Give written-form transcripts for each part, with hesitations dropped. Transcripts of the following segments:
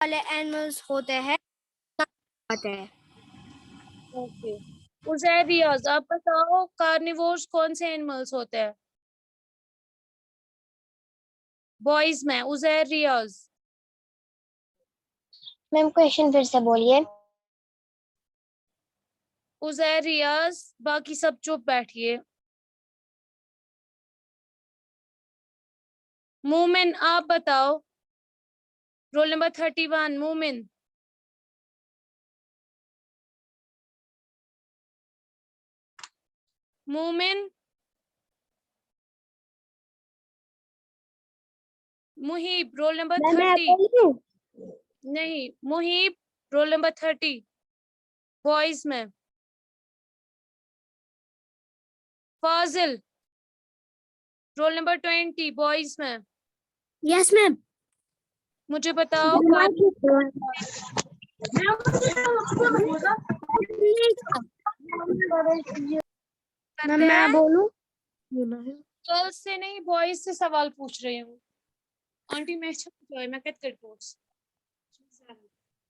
वाले एनिमल्स होते हैं आते हैं। ओके उज़ैर रियाज, आप बताओ कार्निवोर्स कौन से एनिमल्स होते हैं? बॉयज में उज़ैर रियाज। मैम क्वेश्चन फिर से बोलिए। उज़ैर रियाज, बाकी सब चुप बैठिए। मोमिन आप बताओ, रोल नंबर 31 मोमिन। मोमिन, मुहीब रोल नंबर 30। नहीं मुहीब रोल नंबर 30 बॉयज में। फाजिल रोल नंबर 20 बॉयज में। Yes ma'am. मुझे बताओ मैं बोलूं? गर्ल्स से नहीं बॉयज से सवाल पूछ रही हूँ। आंटी मैं मैं कहते course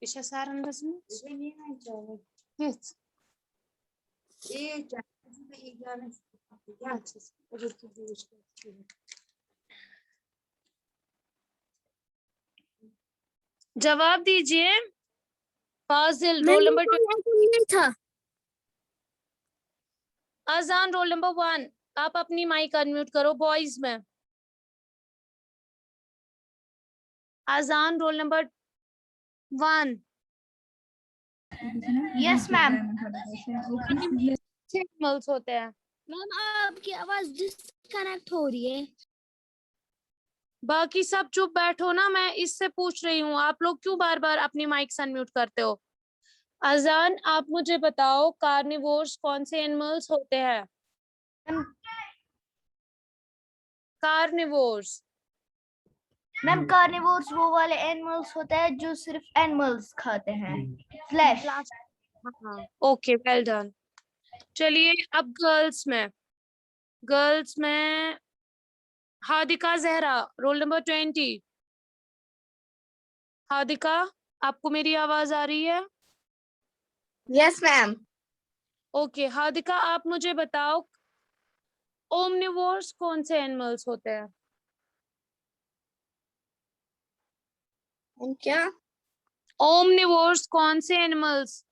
İşe sarındasın mı? Evet. जवाब दीजिए। फाजिल रोल नंबर नहीं था। अजान रोल नंबर 1, आप अपनी माइक अनम्यूट करो बॉयज में। अजान roll number 1। Yes ma'am. Animals होते हैं। मैम आपकी आवाज डिस्कनेक्ट हो रही है। बाकी सब चुप बैठो ना, मैं इससे पूछ रही हूँ, आप लोग क्यों बार बार अपनी माइक अनम्यूट करते हो? अजान आप मुझे बताओ कार्निवोर्स कौन से एनिमल्स होते हैं? कार्निवोर्स। मैम कार्निवोर्स वो वाले एनिमल्स होते हैं जो सिर्फ एनिमल्स खाते हैं, फ्लैश। हाँ ओके वेल डन। चलिए अब गर्ल्स में हादिका जहरा रोल नंबर 20। हादिका आपको मेरी आवाज आ रही है? Yes ma'am. ओके हादिका आप मुझे बताओ ओमनिवोर्स कौन से एनिमल्स होते हैं? क्या? ओमनिवोर्स कौन से एनिमल्स?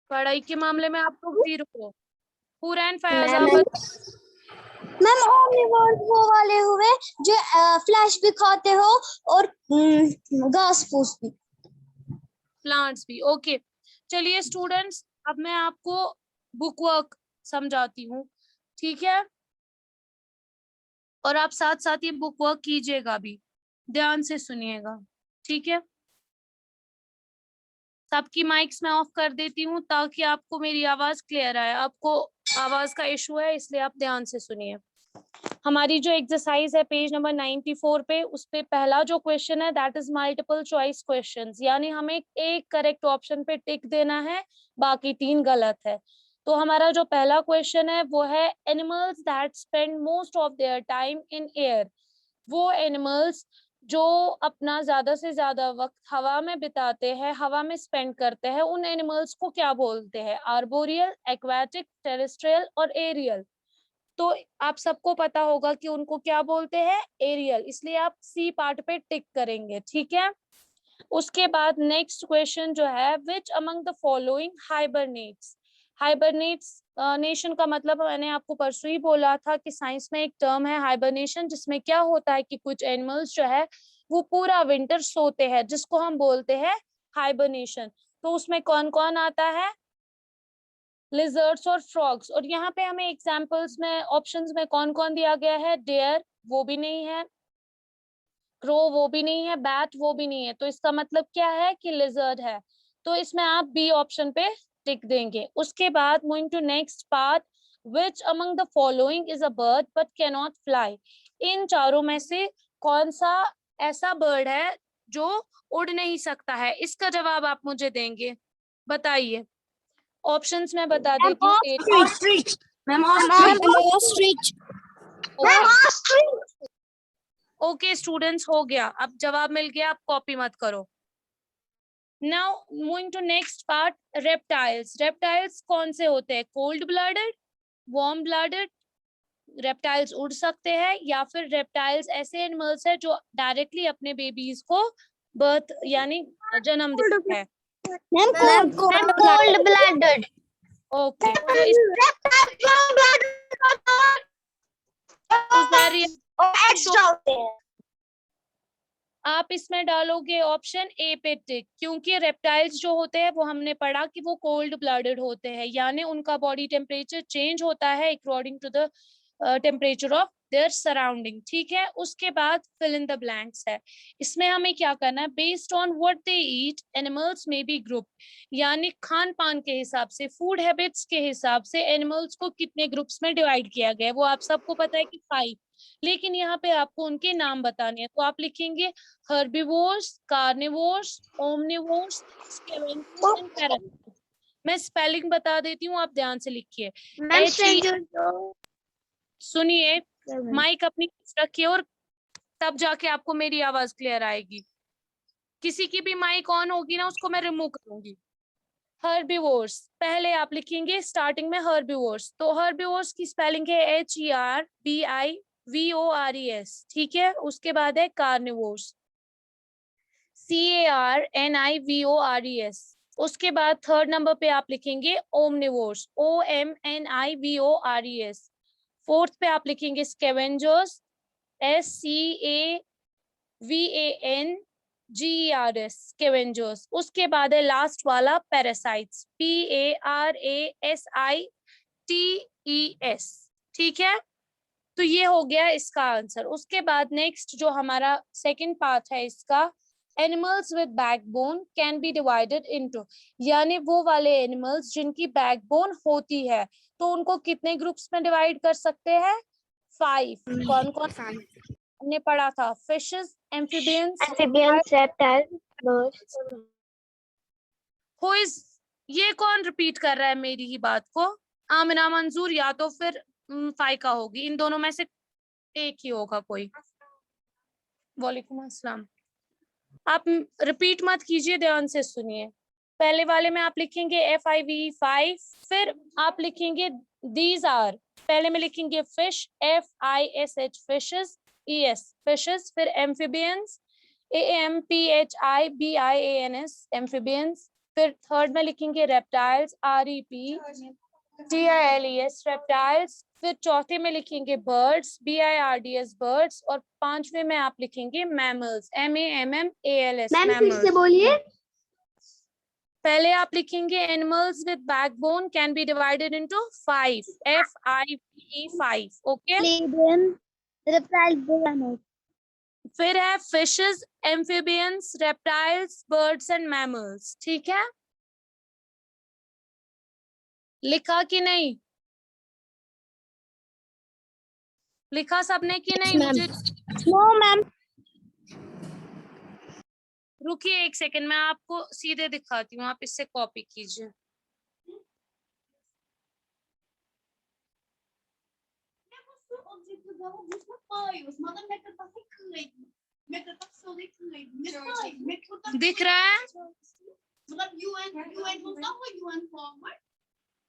पढ़ाई के मामले में आप लोग जीरो हो। पूरा एंड फयाज आप मैम ओमनिवोर्स वो वाले हुए जो फ्लैश भी खाते हो और घास फूस भी, प्लांट्स भी। ओके चलिए स्टूडेंट्स, अब मैं आपको बुक वर्क समझाती हूँ, ठीक है? और आप साथ साथ ये बुक वर्क कीजिएगा भी, ध्यान से सुनिएगा, ठीक है? सबकी माइक्स मैं ऑफ कर देती हूँ ताकि आपको मेरी आवाज क्लियर आए। आपको आवाज का इशू है इसलिए आप ध्यान से सुनिए। हमारी जो एक्सरसाइज है पेज नंबर 94 पे, उस पे पहला जो क्वेश्चन है that is multiple choice questions, यानी हमें एक करेक्ट ऑप्शन पे टिक देना है, बाकी 3 गलत है। तो हमारा जो पहला क्वेश्चन है वो है animals that spend most of their time in air. वो एनिमल्स जो अपना ज्यादा से ज्यादा वक्त हवा में बिताते हैं, हवा में स्पेंड करते हैं, उन एनिमल्स को क्या बोलते हैं? आर्बोरियल, एक्वाटिक, टेरेस्ट्रियल और एरियल। तो आप सबको पता होगा कि उनको क्या बोलते हैं? एरियल, इसलिए आप सी पार्ट पे टिक करेंगे, ठीक है? उसके बाद नेक्स्ट क्वेश्चन जो है, which among the following hibernates. Hibernation का मतलब मैंने आपको परसों ही बोला था कि साइंस में एक टर्म है हाइबरनेशन, जिसमें क्या होता है कि कुछ एनिमल्स जो है वो पूरा विंटर सोते हैं, जिसको हम बोलते हैं हाइबरनेशन। तो उसमें कौन कौन आता है? लिजर्ड्स और फ्रॉग्स। और यहाँ पे हमें एग्जांपल्स में ऑप्शंस में कौन कौन दिया गया है? डेयर वो भी नहीं है, क्रो वो भी नहीं है, बैट वो भी नहीं है, तो इसका मतलब क्या है कि लिजर्ड है। तो इसमें आप बी ऑप्शन पे टिक देंगे। उसके बाद moving to next part, which among the following is a bird but can not fly. इन चारों में से कौन सा ऐसा बर्ड है जो उड़ नहीं सकता है? इसका जवाब आप मुझे देंगे, बताइए। ऑप्शंस में बता देती हूँ। Ostrich. Ma'am ostrich. Okay students, हो गया, अब जवाब मिल गया, आप कॉपी मत करो। Now moving to next part, reptiles. Reptiles कौन से होते हैं? Cold blooded, warm blooded. Reptiles उड़ सकते हैं या फिर रेप्टाइल्स ऐसे एनिमल्स है जो डायरेक्टली अपने बेबीज को बर्थ यानी जन्म देते हैं। Ma'am cold blooded. ओके, तो इस आप इसमें डालोगे ऑप्शन ए पे टिक, क्योंकि रेप्टाइल्स जो होते हैं वो हमने पढ़ा कि वो कोल्ड ब्लडेड होते हैं, यानी उनका बॉडी टेम्परेचर चेंज होता है according to the temperature of their surrounding. ठीक है, उसके बाद फिल इन द ब्लैंक्स है। इसमें हमें क्या करना है? Based on what they eat animals may be group, यानी खान पान के हिसाब से, फूड हैबिट्स के हिसाब से एनिमल्स को कितने ग्रुप्स में डिवाइड किया गया है। वो आप सबको पता है कि 5, लेकिन यहाँ पे आपको उनके नाम बताने हैं। तो आप लिखेंगे herbivores, carnivores, omnivores, scavengers and parasitous। मैं स्पेलिंग बता देती हूँ, आप ध्यान से लिखिए। सुनिए, माइक अपनी रखिए और तब जाके आपको मेरी आवाज क्लियर आएगी। किसी की भी माइक ऑन होगी ना, उसको मैं रिमूव करूंगी। हर्बिवोर्स, पहले आप लिखेंगे स्टार्टिंग में हर्बिवोर्स, तो हर्बिवोर्स की स्पेलिंग है HERBIVORES। ठीक है, उसके बाद है कार्निवोर्स, CARNIVORES। उसके बाद थर्ड नंबर पे आप लिखेंगे ओमनिवोर्स, OMNIVORES। फोर्थ पे आप लिखेंगे स्कैवेंजर्स, SCAVANGERS, स्कैवेंजर्स। उसके बाद है लास्ट वाला पैरासाइट्स, PARASITES। ठीक है, तो ये हो गया इसका आंसर। उसके बाद नेक्स्ट जो हमारा सेकंड पार्ट है इसका, animals with backbone can be divided into, यानी वो वाले एनिमल्स जिनकी बैकबोन होती है, तो उनको कितने ग्रुप्स में डिवाइड कर सकते हैं? 5। कौन कौन हमने पढ़ा था? Fishes, amphibians, reptiles, birds. Who is, ये कौन रिपीट कर रहा है मेरी ही बात को? आमिना मंजूर या तो फिर फाइका होगी, इन दोनों में से एक ही होगा कोई। वालेकुम अस्सलाम। आप रिपीट मत कीजिए, ध्यान से सुनिए। पहले वाले में आप लिखेंगे FIV 5, फिर आप लिखेंगे दीज आर, पहले में लिखेंगे fish, FISH fishes, ES fishes, फिर एम्फिबियंस, AMPHIBIANS एम्फिबियंस, फिर थर्ड में लिखेंगे रेप्टाइल्स, REPTILES रेप्टाइल्स, फिर चौथे में लिखेंगे बर्ड्स, BIRDS बर्ड्स, और पांचवे में आप लिखेंगे मैमल्स, MAMMALS मैमल्स। बोलिए। पहले आप लिखेंगे animals with backbone can be divided into 5, FIVE 5। Okay, फिर है fishes, amphibians, reptiles, birds and mammals. ठीक है, लिखा कि नहीं? लिखा सबने कि नहीं? मुझे नो मैम। रुकिए एक सेकंड, मैं आपको सीधे दिखाती हूँ, आप इससे कॉपी कीजिए। दिख रहा है?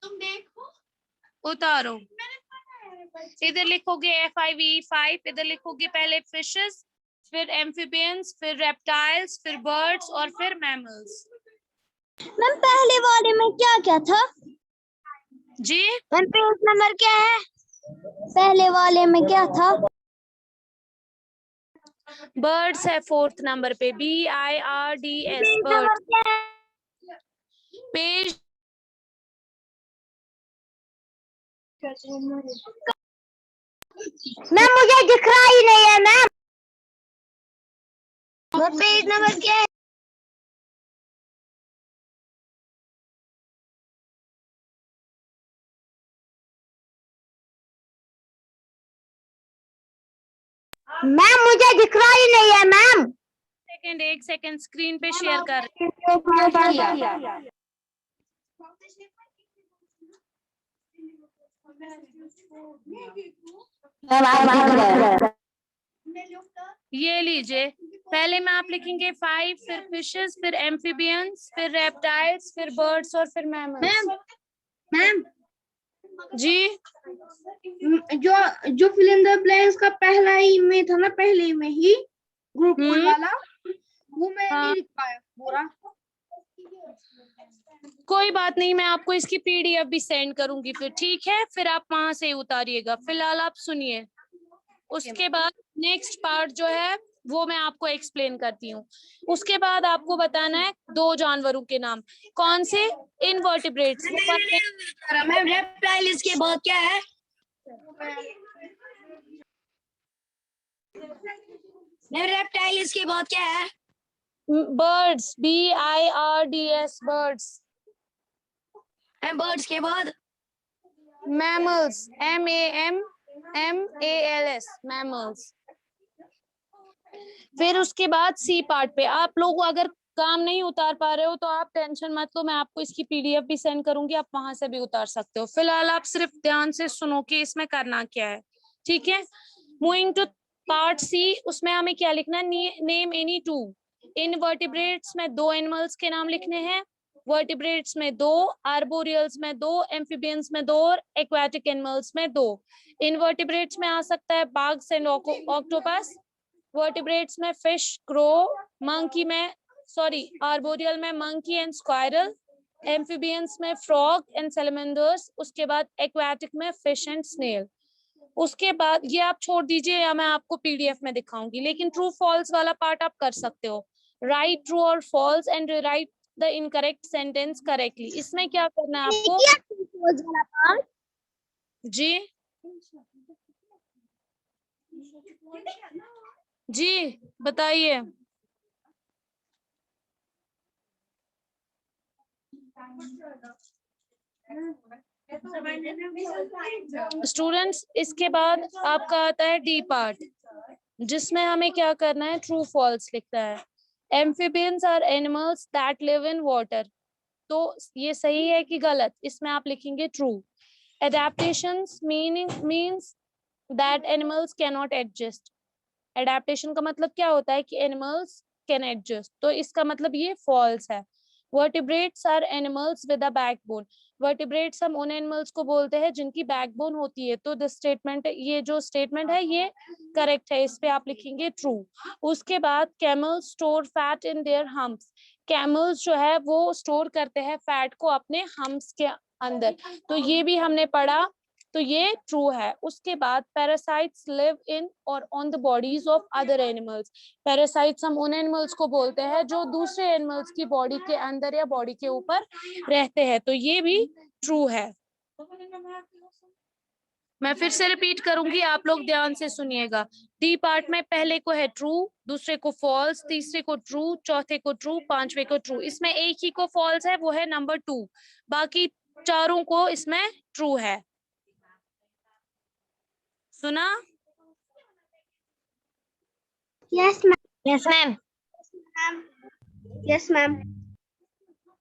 तुम देखो, उतारो। इधर लिखोगे FIV 5, इधर लिखोगे पहले फिशेस, फिर एम्फिबियंस, फिर रेप्टाइल्स, फिर बर्ड्स और फिर मैमल्स। मैम पहले वाले में क्या क्या था जी? मैम पेज नंबर क्या है? पहले वाले में क्या था? बर्ड्स है फोर्थ नंबर पे, BIRDS बर्ड्स। पेज मैम मुझे दिख रहा ही नहीं है मैम। पेज नंबर क्या है? मैम मुझे दिख रहा ही नहीं है मैम। एक सेकंड स्क्रीन पे शेयर कर। ये लीजिए, पहले में आप लिखेंगे 5, फिर फिशेस, फिर एम्फीबियंस, फिर रेप्टाइल्स, फिर बर्ड्स और फिर मैमल्स। मैम जी जो फिल इन द ब्लैंक्स का पहला ही में था ना, पहले में ही ग्रुप वाला, वो मैं नहीं लिख पाया पूरा। कोई बात नहीं, मैं आपको इसकी पीडीएफ भी सेंड करूंगी फिर, ठीक है? फिर आप वहां से उतारिएगा। फिलहाल आप सुनिए, उसके बाद नेक्स्ट पार्ट जो है वो मैं आपको एक्सप्लेन करती हूँ। उसके बाद आपको बताना है 2 जानवरों के नाम। कौन से? इनवर्टिब्रेट्स। मैम रेप्टाइल्स के बाद क्या है? मैम रेप्टाइल्स के बाद क्या है? Birds, BIRDS, birds. Ma'am birds के बाद? Mammals, MAMMALS, mammals. फिर उसके बाद सी पार्ट पे आप लोग अगर काम नहीं उतार पा रहे हो तो आप टेंशन मत लो, मैं आपको इसकी पीडीएफ भी सेंड करूंगी, आप वहां से भी उतार सकते हो। फिलहाल आप सिर्फ ध्यान से सुनो कि इसमें करना क्या है, ठीक है? मूविंग टू पार्ट सी, उसमें हमें क्या लिखना है? नेम एनी 2 इनवर्टिब्रेट्स में 2 एनिमल्स के नाम लिखने हैं, वर्टिब्रेट्स में 2, आर्बोरियल्स में 2, एम्फीबियंस में 2 और एक्वाटिक एनिमल्स में 2। इनवर्टिब्रेट्स में आ सकता है बाग्स एंड ऑक्टोपस, वर्टिब्रेट्स में फिश, क्रो, मंकी में आर्बोरियल में मंकी एंड स्क्वायरल, एम्फीबियंस में फ्रॉग एंड सैलमेंडर्स, उसके बाद एक्वाटिक में फिश एंड स्नेल। उसके बाद ये आप छोड़ दीजिए या मैं आपको पीडीएफ में दिखाऊंगी, लेकिन ट्रू फॉल्स वाला पार्ट आप कर सकते हो। राइट ट्रू और false and write the incorrect sentence correctly. इसमें क्या करना है आपको? जी जी बताइए। स्टूडेंट्स, इसके बाद आपका आता है डी पार्ट, जिसमें हमें क्या करना है? ट्रू फॉल्स लिखना है। Amphibians are animals that live in water, तो ये सही है कि गलत? इसमें आप लिखेंगे true. Adaptations means that animals can not adjust. Adaptation का मतलब क्या होता है? कि एनिमल्स कैन एडजस्ट, तो इसका मतलब ये फॉल्स है। Vertebrates are animals with a backbone, vertebrates हम उन एनिमल्स को बोलते हैं जिनकी बैकबोन होती है, तो दिस स्टेटमेंट, ये जो स्टेटमेंट है ये करेक्ट है, इस पे आप लिखेंगे ट्रू। उसके बाद camels store fat in their humps, camels जो है वो स्टोर करते हैं फैट को अपने हम्प्स के अंदर, तो ये भी हमने पढ़ा, तो ये ट्रू है। उसके बाद पैरासाइट्स लिव इन और on the bodies of other animals, parasites हम उन एनिमल्स को बोलते हैं जो दूसरे एनिमल्स की बॉडी के अंदर या बॉडी के ऊपर रहते हैं, तो ये भी ट्रू है। मैं फिर से रिपीट करूंगी, आप लोग ध्यान से सुनिएगा। डी पार्ट में पहले को है ट्रू, दूसरे को फॉल्स, तीसरे को ट्रू, चौथे को ट्रू, पांचवे को ट्रू। इसमें एक ही को फॉल्स है, वो है नंबर 2, बाकी चारों को इसमें ट्रू है। सुना? Yes ma'am. Yes ma'am. Yes ma'am.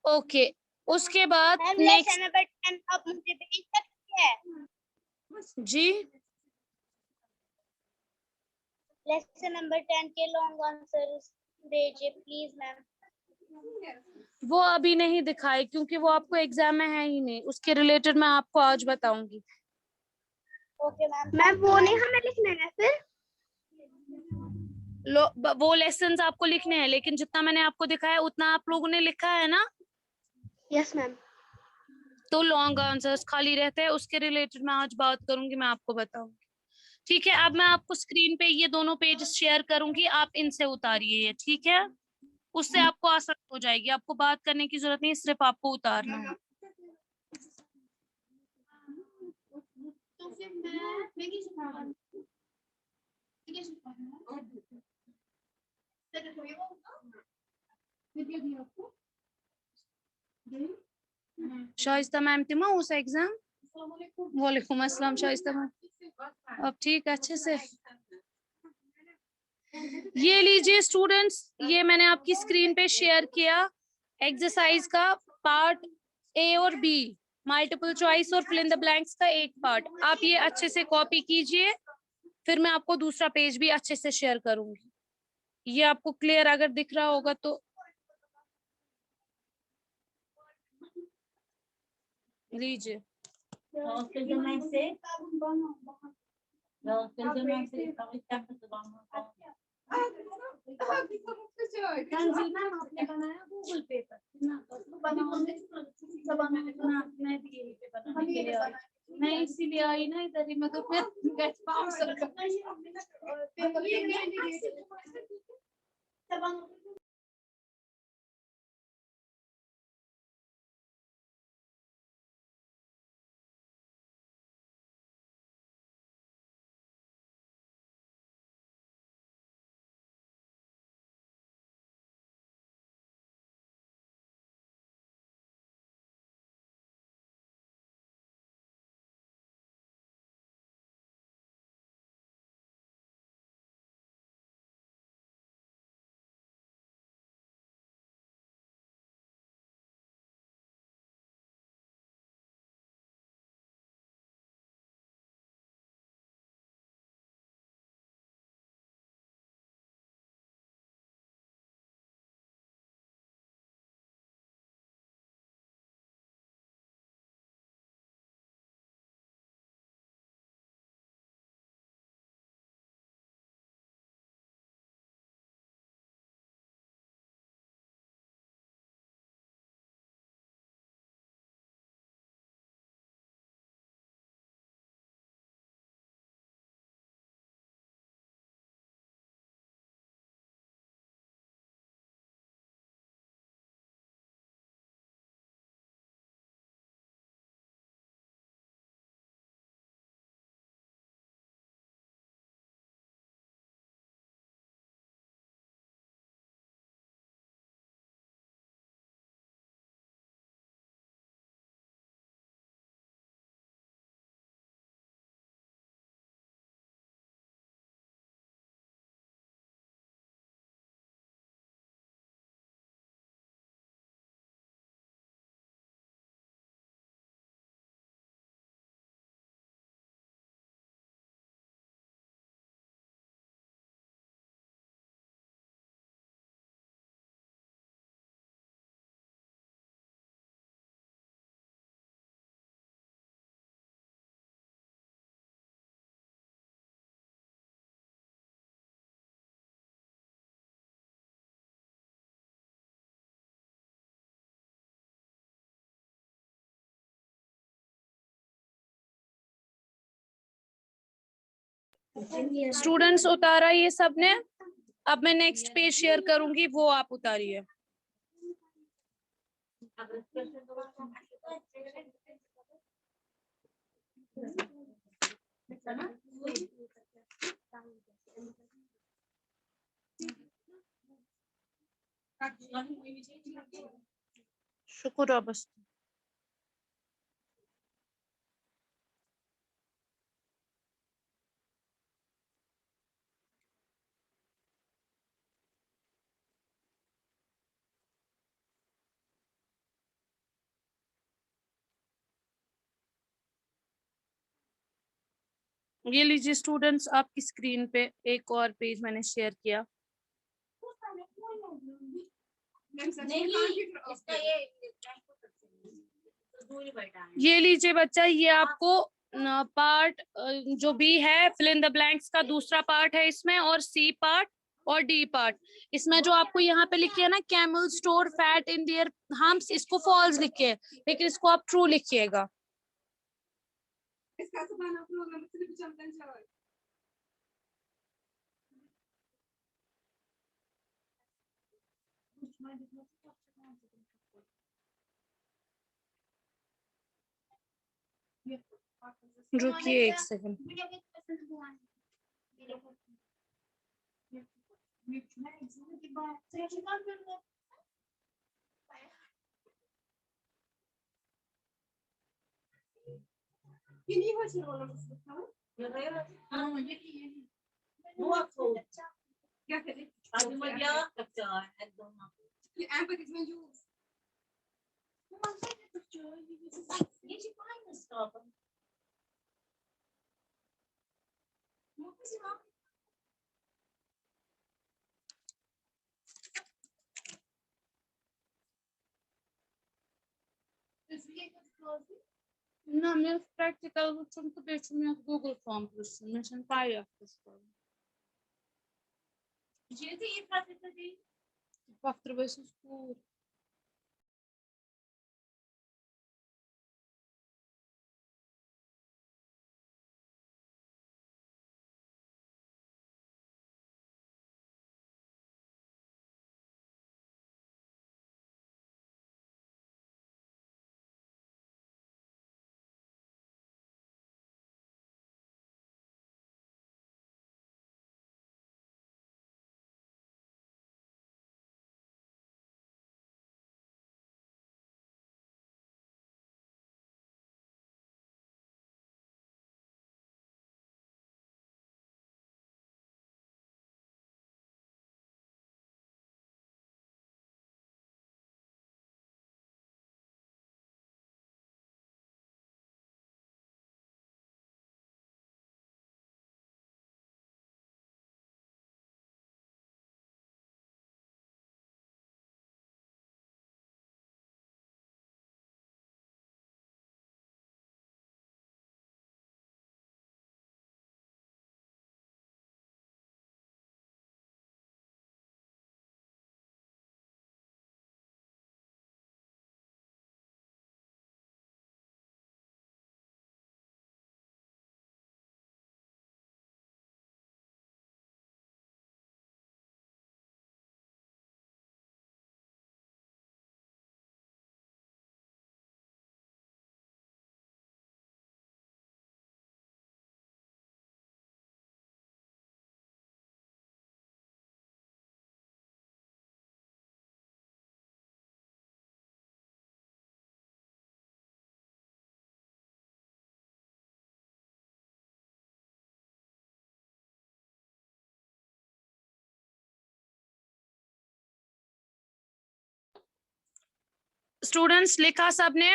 Okay, उसके बाद नेक्स्ट नंबर 10 आप मुझे भेज सकते हैं? जी लेसन नंबर 10 के लॉन्ग आंसर्स भेजिए प्लीज मैम। वो अभी नहीं दिखाए क्योंकि वो आपको एग्जाम में है ही नहीं, उसके रिलेटेड मैं आपको आज बताऊंगी। Okay ma'am. मैम वो नहीं हमें लिखना है फिर? वो लेसन्स आपको लिखने हैं, लेकिन जितना मैंने आपको दिखाया उतना आप लोगों ने लिखा है ना? Yes ma'am. तो लॉन्ग आंसर्स खाली रहते हैं, उसके रिलेटेड मैं आज बात करूंगी, मैं आपको बताऊंगी, ठीक है? अब मैं आपको स्क्रीन पे ये दोनों पेज शेयर करूंगी, आप इनसे उतारिए ये, ठीक है? उससे आपको आसानी हो जाएगी, आपको बात करने की जरूरत नहीं, सिर्फ आपको उतारना है। तो फिर मैं शाइस्ता मैम तिमा उस एग्जाम। वालेकुम अस्सलाम शाइस्ता मैम, अब ठीक अच्छे से? ये लीजिए स्टूडेंट्स, ये मैंने आपकी स्क्रीन पे शेयर किया एक्सरसाइज का पार्ट ए और बी, मल्टीपल चॉइस और फिल इन द ब्लैंक्स का एक पार्ट। आप ये अच्छे से कॉपी कीजिए, फिर मैं आपको दूसरा पेज भी अच्छे से शेयर करूंगी। ये आपको क्लियर अगर दिख रहा होगा तो लीजिए। आपने बनाया गूगल पे पर मैं इसीलिए आई ना इधर ही, मैं तो फिर स्टूडेंट्स उतारा ये सब ने। अब मैं नेक्स्ट पेज शेयर करूंगी, वो आप उतारिए। शुक्र बस। ये लीजिए स्टूडेंट्स, आपकी स्क्रीन पे एक और पेज मैंने शेयर किया। ये लीजिए बच्चा, ये आपको पार्ट जो बी है फिल इन द ब्लैंक्स का दूसरा पार्ट है इसमें, और सी पार्ट और डी पार्ट। इसमें जो आपको यहाँ पे लिखी है ना, camel store fat in their humps, इसको फॉल्स लिखिए, लेकिन इसको आप ट्रू लिखिएगा। रुकिए एक second. Não, meus practical sunt pe meu Google Form plus. Nu sunt pai asta. Fac trebuie să scur. Students लिखा सबने?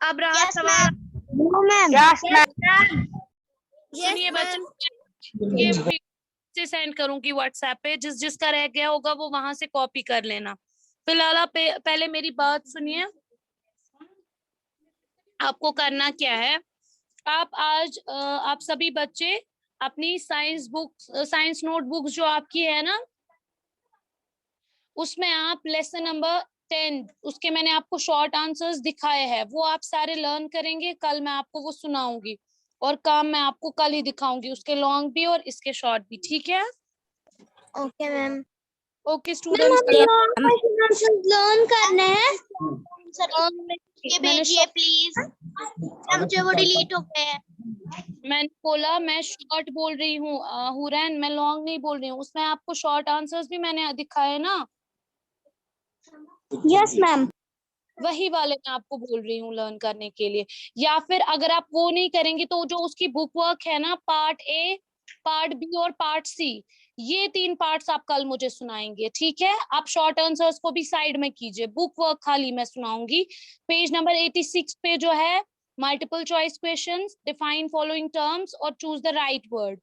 अब रहा सवाल। सुनिए बच्चों, ये से सेंड करूंगी व्हाट्सएप पे, जिस जिसका रह गया होगा वो वहां से कॉपी कर लेना। फिलहाल आप पहले मेरी बात सुनिए। आपको करना क्या है, आप आज आप सभी बच्चे अपनी साइंस बुक्स, साइंस नोटबुक्स जो आपकी है ना, उसमें आप लेसन नंबर 10, उसके मैंने आपको शॉर्ट आंसर्स दिखाए हैं, वो आप सारे लर्न करेंगे। कल मैं आपको वो सुनाऊंगी और काम मैं आपको कल ही दिखाऊंगी, उसके लॉन्ग भी और इसके शॉर्ट भी, ठीक है? Okay ma'am. Okay students, learn करने हैं। ये भेजिए प्लीज, मुझे वो डिलीट हो गए हैं। मैंने बोला मैं शॉर्ट बोल रही हूँ हुरैन, मैं लॉन्ग नहीं बोल रही हूँ। उसमें आपको शॉर्ट आंसर्स भी मैंने दिखाए ना, यस मैम। वही वाले मैं आपको बोल रही हूँ लर्न करने के लिए। या फिर अगर आप वो नहीं करेंगे तो जो उसकी बुक वर्क है ना, पार्ट ए, पार्ट बी और पार्ट सी, ये 3 पार्ट्स आप कल मुझे सुनाएंगे, ठीक है? आप शॉर्ट आंसर्स को भी साइड में कीजिए, बुक वर्क खाली मैं सुनाऊंगी। पेज नंबर 86 पे जो है multiple choice questions, define following terms और चूज द राइट वर्ड,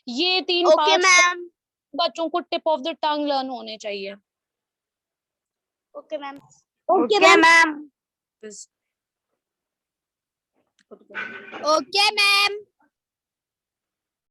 ये 3 पार्ट्स बच्चों को tip of the tongue learn होने चाहिए। Okay ma'am. Okay ma'am. बस। Okay ma'am.